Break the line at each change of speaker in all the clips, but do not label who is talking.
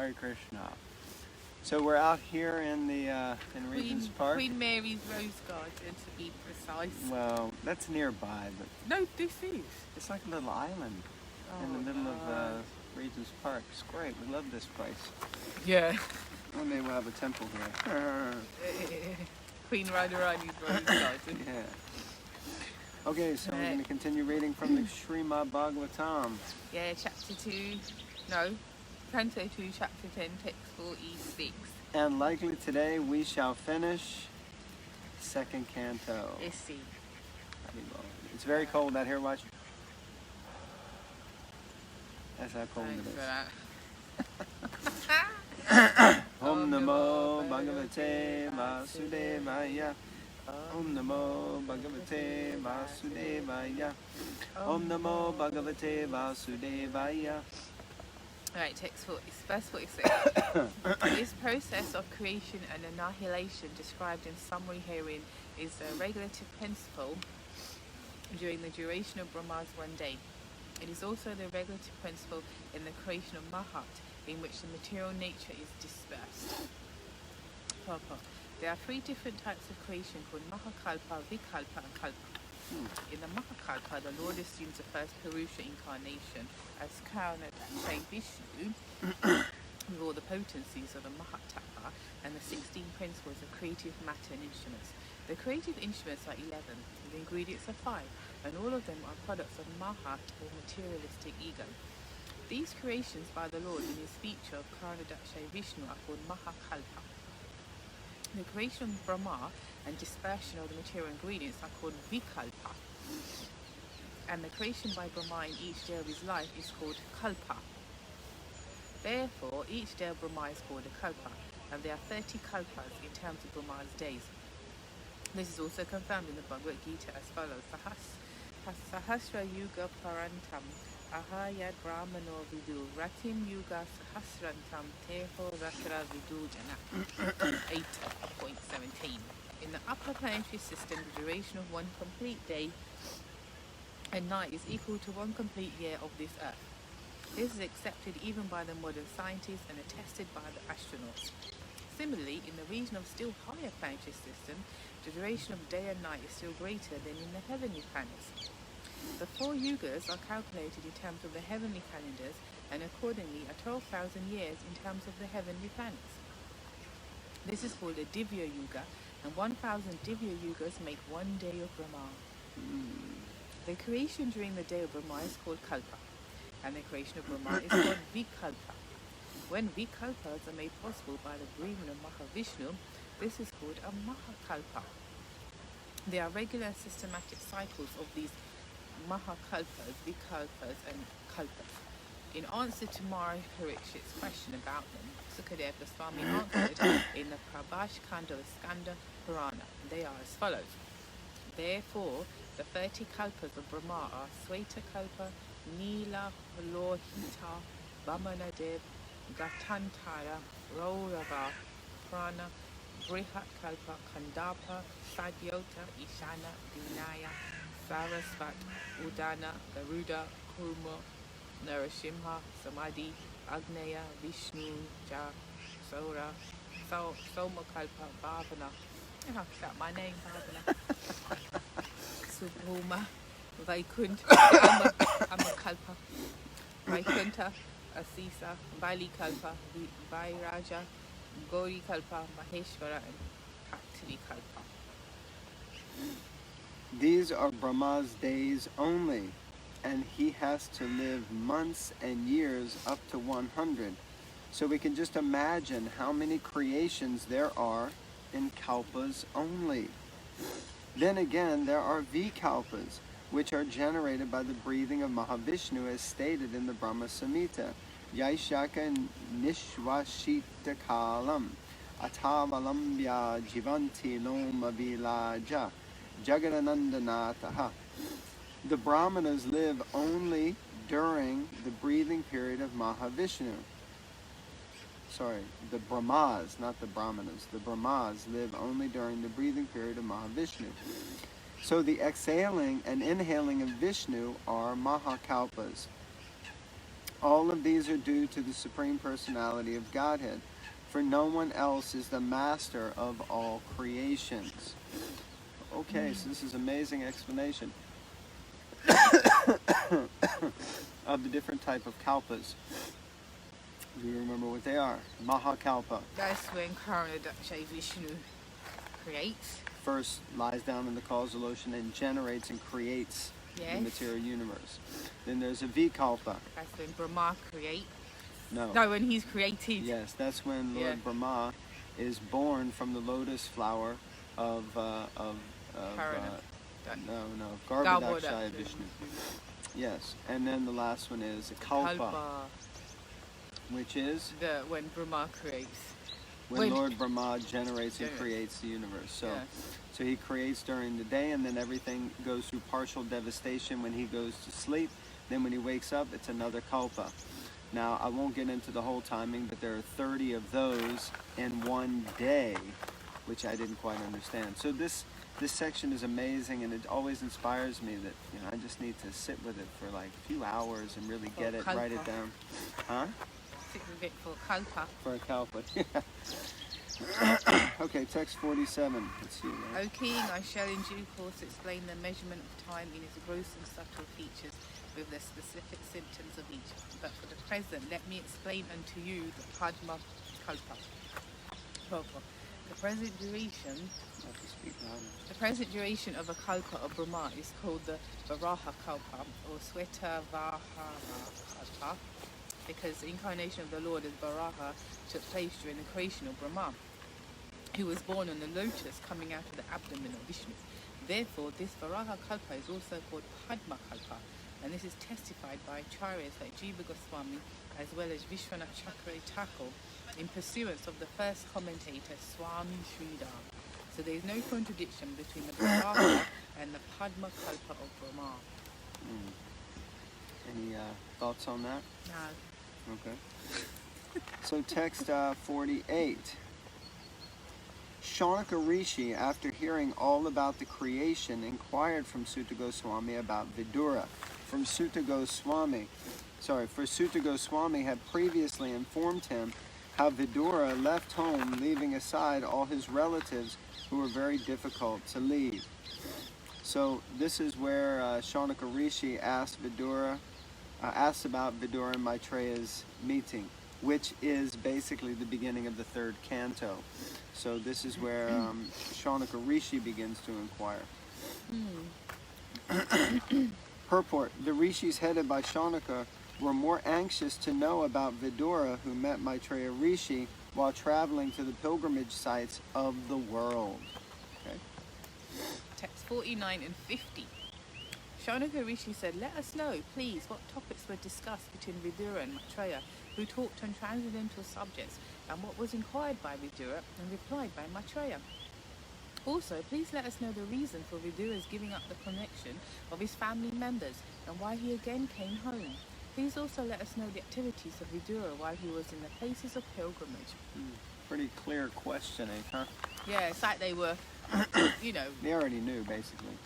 Hare Krishna. So we're out here in the in Regent's Park.
Queen Mary's Rose Garden, to be precise.
Well, that's nearby, but
no, this is.
It's like a little island in the middle of Regent's Park. It's great. We love this place.
Yeah.
One day we'll have a temple here.
Queen Radharani's Rose Garden.
Yeah. Okay, so we're going to continue reading from the Srimad Bhagavatam.
Yeah, chapter 2. No. Canto 2, chapter 10, text 46.
And likely today we shall finish second canto.
A.C.
It's very cold out here, watch. That's how cold
Thanks
it
for
is. Om Namo Bhagavate Vasudevaya. Om Namo Bhagavate Vasudevaya. Om Namo Bhagavate Vasudevaya.
Alright, text 40, verse 46. This process of creation and annihilation described in summary herein is a regulative principle during the duration of Brahma's one day. It is also the regulative principle in the creation of Mahat, in which the material nature is dispersed. Purport. There are three different types of creation called Mahakalpa, Vikalpa, and Kalpa. In the Mahakalpa, the Lord assumes the first Purusha incarnation as Karnadakshay Vishnu with all the potencies of the Mahatapa and the 16 principles of creative matter and instruments. The creative instruments are 11, the ingredients are 5, and all of them are products of Mahat or materialistic ego. These creations by the Lord in his feature of Karnadakshay Vishnu are called Mahakalpa. The creation of Brahma and dispersion of the material ingredients are called Vikalpa. And the creation by Brahma in each day of his life is called Kalpa. Therefore, each day of Brahma is called a Kalpa, and there are 30 Kalpas in terms of Brahma's days. This is also confirmed in the Bhagavad Gita as follows. Sahasra Yuga Parantam Ahayad Brahmano Vidu Ratim Yuga Sahasrantam Teho Rakra Vidu Jana 8.17. In the upper planetary system, the duration of one complete day and night is equal to one complete year of this earth. This is accepted even by the modern scientists and attested by the astronauts. Similarly, in the region of still higher planetary system, the duration of day and night is still greater than in the heavenly planets. The 4 yugas are calculated in terms of the heavenly calendars and accordingly are 12,000 years in terms of the heavenly planets. This is called a Divya Yuga, and 1,000 Divya Yugas make one day of Brahma. The creation during the day of Brahma is called Kalpa, and the creation of Brahma is called Vikalpa. When Vikalpas are made possible by the breathing of Mahavishnu, this is called a Mahakalpa. There are regular and systematic cycles of these Mahakalpas, Vikalpas, and Kalpas. In answer to Mara Parikshit's question about them, Sukadeva Swami answered in the Prabhash Kanda Skanda Purana. They are as follows. Therefore, the 30 kalpas of Brahma are Sweta Kalpa, Nila, Lohita, Vamanadev, Gatantara, Raurava, Prana, Brihat Kalpa, Kandapa, Sadyota, Ishana, Vinaya, Sarasvat, Udana, Garuda, Kurma, Narashimha, Samadhi, Agneya, Vishnu, Ja, Sora, Somakalpa, Bhavana. Oh, is that my name, Bhavana? Subhuma, Vaikuntha, Amakalpa, Vaikunta, Asisa, Bali Kalpa, Vairaja, Gauri Kalpa, Maheshwara, and Paktili Kalpa.
These are Brahma's days only, and he has to live months and years up to 100. So we can just imagine how many creations there are in kalpas only. Then again, there are Vikalpas, which are generated by the breathing of Mahavishnu as stated in the Brahma Samhita. Yaishaka Nishvashita Kalam Atavalambya Jivanti Loma Vilaja Jagadanandanataha. The Brahmanas live only during the breathing period of Mahavishnu. Sorry, the Brahmas, not the Brahmanas. The Brahmas live only during the breathing period of Mahavishnu. So the exhaling and inhaling of Vishnu are Mahakalpas. All of these are due to the Supreme Personality of Godhead, for no one else is the master of all creations. Okay, so this is amazing explanation of the different type of kalpas. Do you remember what they are? Mahakalpa.
That's when Karnadaksha Vishnu creates.
First lies down in the causal ocean and generates and creates the material universe. Then there's a Vikalpa.
That's when Brahma creates.
No,
when he's created.
Yes, that's when Lord Brahma is born from the lotus flower of Garbhodakshaya Vishnu. Yes, and then the last one is a Kalpa, which is
when Brahma creates.
When Lord Brahma generates and creates the universe. So he creates during the day, and then everything goes through partial devastation when he goes to sleep. Then when he wakes up, it's another kalpa. Now, I won't get into the whole timing, but there are 30 of those in one day, which I didn't quite understand. So this section is amazing, and it always inspires me that I just need to sit with it for like a few hours and really get it, write it down. Huh?
Sit with it for kalpa.
For a kalpa. Okay, text 47. Let's see.
O King, I shall in due course explain the measurement of time in its gross and subtle features with the specific symptoms of each. But for the present, let me explain unto you the Padma Kalpa. The present duration of a kalpa of Brahma is called the Varaha Kalpa or Sweta Vahara Kalpa, because the incarnation of the Lord as Varaha took place during the creation of Brahma, who was born on the lotus coming out of the abdomen of Vishnu. Therefore, this Varaha Kalpa is also called Padma Kalpa, and this is testified by acharyas like Jiva Goswami as well as Vishwanath Chakravarti Thakur in pursuance of the first commentator Swami Srila. So there is no contradiction between the Varaha and the Padma Kalpa of Brahma.
Any thoughts on that?
No.
Okay. So text 48. Shaunaka Rishi, after hearing all about the creation, inquired from Sutta Goswami about Vidura. For Sutta Goswami had previously informed him how Vidura left home, leaving aside all his relatives who were very difficult to leave. So this is where Shaunaka Rishi asked about Vidura and Maitreya's meeting, which is basically the beginning of the third canto. So this is where Shaunaka Rishi begins to inquire. Purport: the rishis headed by Shaunaka were more anxious to know about Vidura, who met Maitreya Rishi while traveling to the pilgrimage sites of the world. Okay.
Text 49 and 50. Shaunaka Rishi said, "Let us know, please, what topics were discussed between Vidura and Maitreya, who talked on transcendental subjects, and what was inquired by Vidura and replied by Maitreya. Also, please let us know the reason for Vidura's giving up the connection of his family members and why he again came home. Please also let us know the activities of Vidura while he was in the places of pilgrimage."
Pretty clear questioning, huh?
Yeah, it's like they were,
They already knew, basically.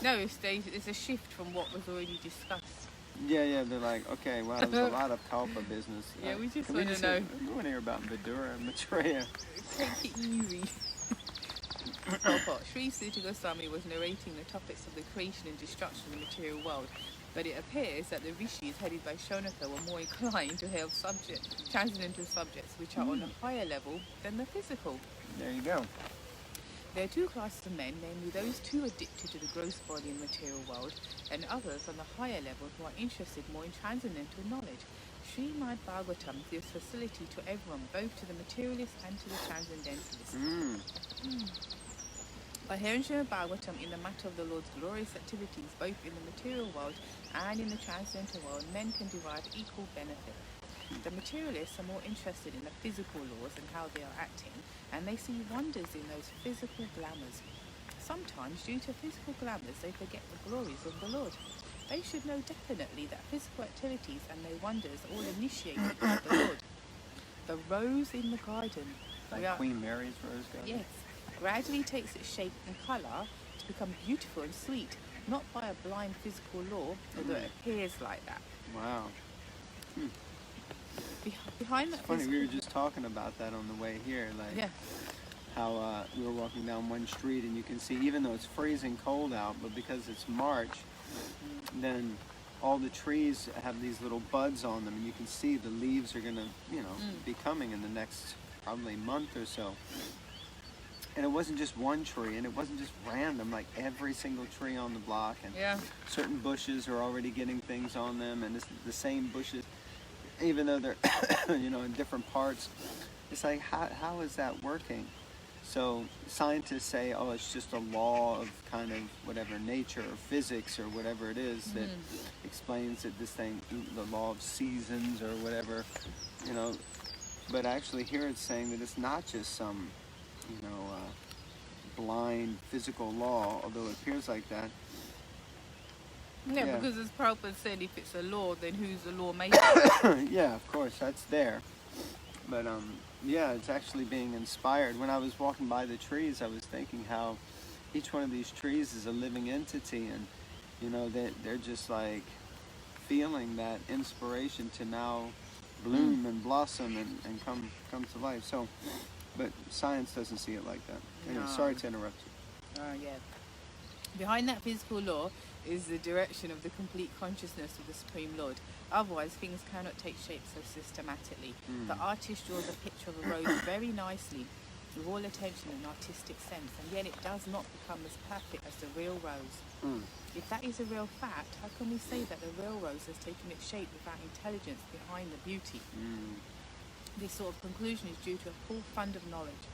No, it's a shift from what was already discussed.
Yeah, they're like, okay, well, there's a lot of kalpa business.
Yeah, we just want to know.
We want to hear about Vidura and Maitreya.
Take it easy. Sri Sutta Goswami was narrating the topics of the creation and destruction of the material world, but it appears that the rishis headed by Shaunaka were more inclined to help transcendental subjects which are on a higher level than the physical.
There you go.
There are two classes of men, namely those too addicted to the gross body and material world, and others on the higher level who are interested more in transcendental knowledge. Srimad Bhagavatam gives facility to everyone, both to the materialist and to the transcendentalist. By hearing Srimad Bhagavatam in the matter of the Lord's glorious activities, both in the material world and in the transcendental world, men can derive equal benefit. The materialists are more interested in the physical laws and how they are acting, and they see wonders in those physical glamours. Sometimes, due to physical glamours, they forget the glories of the Lord. They should know definitely that physical activities and their wonders are all initiated by the Lord. The rose in the garden,
Like Queen Mary's rose garden?
yes, gradually takes its shape and colour to become beautiful and sweet, not by a blind physical law, although it appears like that.
Wow.
Behind that
It's funny,
physical...
we were just talking about that on the way here, like
Yeah.
how we were walking down one street and you can see, even though it's freezing cold out, but because it's March, then all the trees have these little buds on them, and you can see the leaves are going to, be coming in the next probably month or so. And it wasn't just one tree, and it wasn't just random, like every single tree on the block, and
Yeah.
certain bushes are already getting things on them, and it's the same bushes, even though they're, in different parts. It's like, how is that working? So scientists say, oh, it's just a law of kind of whatever, nature or physics or whatever it is that explains that this thing, the law of seasons or whatever, But actually here it's saying that it's not just some, blind physical law, although it appears like that.
Yeah, because as Prabhupada said, if it's a law, then who's the lawmaker?
Yeah, of course, that's there. But it's actually being inspired. When I was walking by the trees, I was thinking how each one of these trees is a living entity, and they're just like feeling that inspiration to now bloom and blossom and come to life. So, but science doesn't see it like that. Anyway, sorry to interrupt you.
Yeah. Behind that physical law is the direction of the complete consciousness of the Supreme Lord. Otherwise, things cannot take shape so systematically. The artist draws a picture of a rose very nicely, with all attention and artistic sense, and yet it does not become as perfect as the real rose. If that is a real fact, how can we say that the real rose has taken its shape without intelligence behind the beauty? This sort of conclusion is due to a full fund of knowledge.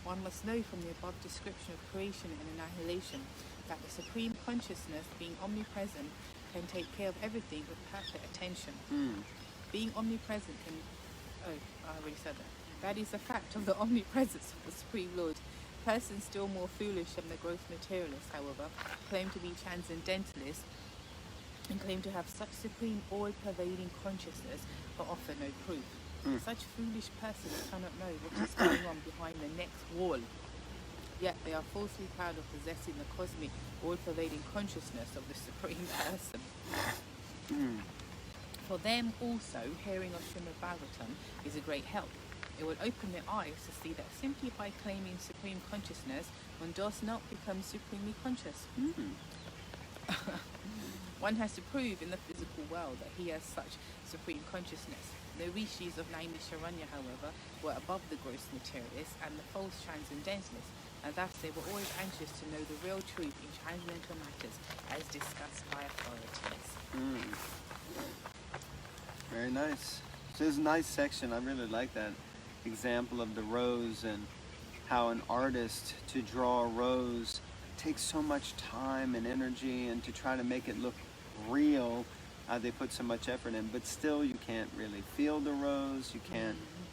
One must know from the above description of creation and annihilation that the Supreme Consciousness, being omnipresent, can take care of everything with perfect attention. Being omnipresent can... Oh, I already said that. That is a fact of the omnipresence of the Supreme Lord. Persons still more foolish than the gross materialists, however, claim to be transcendentalists and claim to have such supreme, all-pervading consciousness, but offer no proof. Such foolish persons cannot know what is going on behind the next wall. Yet they are falsely proud of possessing the cosmic, all-pervading consciousness of the Supreme Person. For them also, hearing of Srimad Bhagavatam is a great help. It will open their eyes to see that simply by claiming supreme consciousness, one does not become supremely conscious. One has to prove in the physical world that he has such supreme consciousness. The rishis of Naimisharanya, however, were above the gross materialists and the false transcendentalists, and thus they were always anxious to know the real truth in transcendental matters as discussed by authorities.
Very nice. So there's a nice section. I really like that example of the rose and how an artist, to draw a rose, takes so much time and energy, and to try to make it look real, they put so much effort in, but still you can't really feel the rose.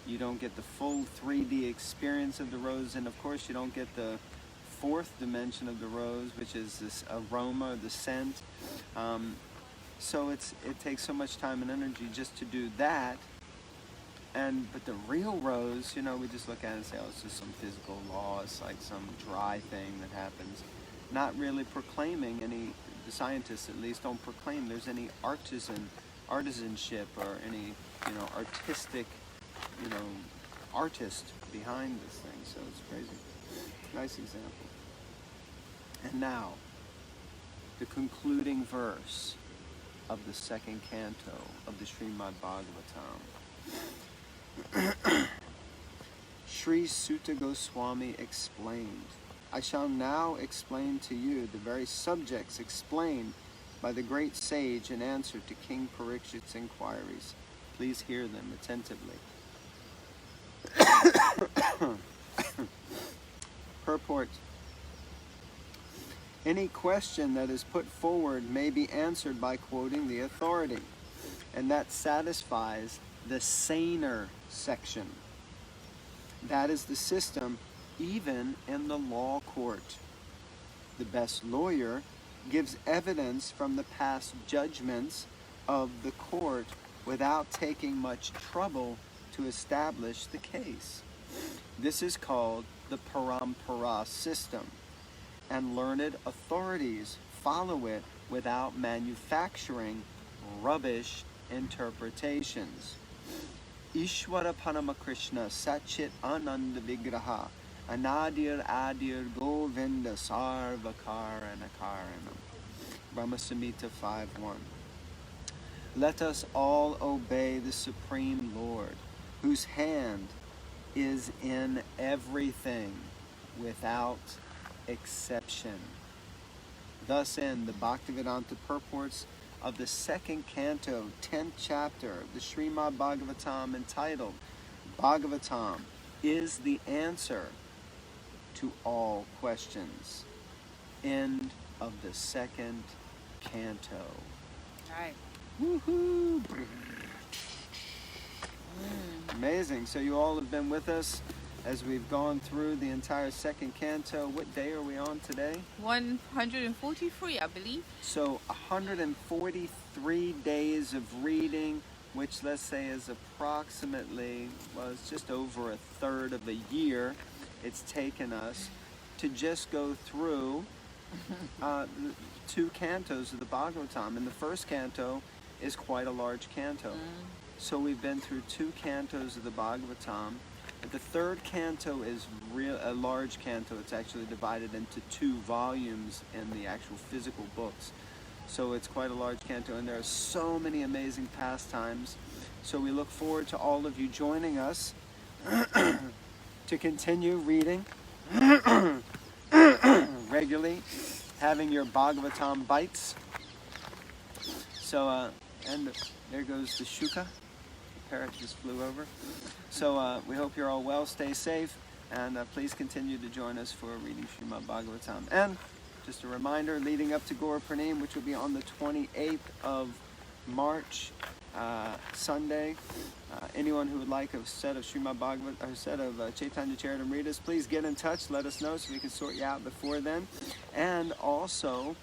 You don't get the full 3D experience of the rose, and of course you don't get the fourth dimension of the rose, which is this aroma, the scent. So it takes so much time and energy just to do that. But the real rose, we just look at it and say, oh, it's just some physical law, it's like some dry thing that happens. Not really proclaiming any, the scientists at least don't proclaim there's any artisanship or any, artistic, artist behind this thing. So it's crazy. Nice example. And now, the concluding verse of the second canto of the Srimad Bhagavatam. Sri Sutta Goswami explained, I shall now explain to you the very subjects explained by the great sage in answer to King Parikshit's inquiries. Please hear them attentively. Purport. Any question that is put forward may be answered by quoting the authority, and that satisfies the saner section. That is the system even in the law court. The best lawyer gives evidence from the past judgments of the court without taking much trouble to establish the case. This is called the parampara system, and learned authorities follow it without manufacturing rubbish interpretations. Ishwara Parama Krishna Satchit Ananda Vigraha Anadir Adir Govinda Sarvakaranakaranam. Brahma Samhita 5.1. Let us all obey the Supreme Lord, whose hand is in everything without exception. Thus end the Bhaktivedanta purports of the second canto, 10th chapter of the Srimad Bhagavatam, entitled Bhagavatam is the answer to all questions. End of the second canto.
Right.
Woohoo! Amazing. So you all have been with us as we've gone through the entire second canto. What day are we on today?
143, I believe.
So 143 days of reading, which let's say is approximately, well, it's just over a third of a year it's taken us to just go through the 2 cantos of the Bhagavatam. And the first canto is quite a large canto. So we've been through 2 cantos of the Bhagavatam. The third canto is a large canto. It's actually divided into 2 volumes in the actual physical books. So it's quite a large canto, and there are so many amazing pastimes. So we look forward to all of you joining us to continue reading regularly, having your Bhagavatam Bites. So, and there goes the Shuka. The parrot just flew over. So we hope you're all well, stay safe, and please continue to join us for reading Srimad Bhagavatam. And just a reminder, leading up to Gaur Purnima, which will be on the 28th of March, Sunday. Anyone who would like a set of Srimad Bhagavatam, or a set of Chaitanya Charitamritas, please get in touch, let us know so we can sort you out before then. And also,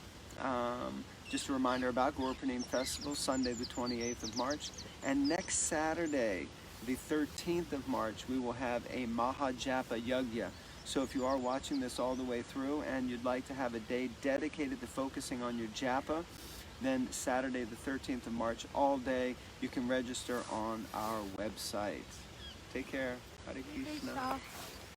just a reminder about Gaur Purnima Festival, Sunday the 28th of March. And next Saturday, the 13th of March, we will have a Mahajapa Yagya. So if you are watching this all the way through and you'd like to have a day dedicated to focusing on your japa, then Saturday the 13th of March, all day, you can register on our website. Take care. Hare Krishna.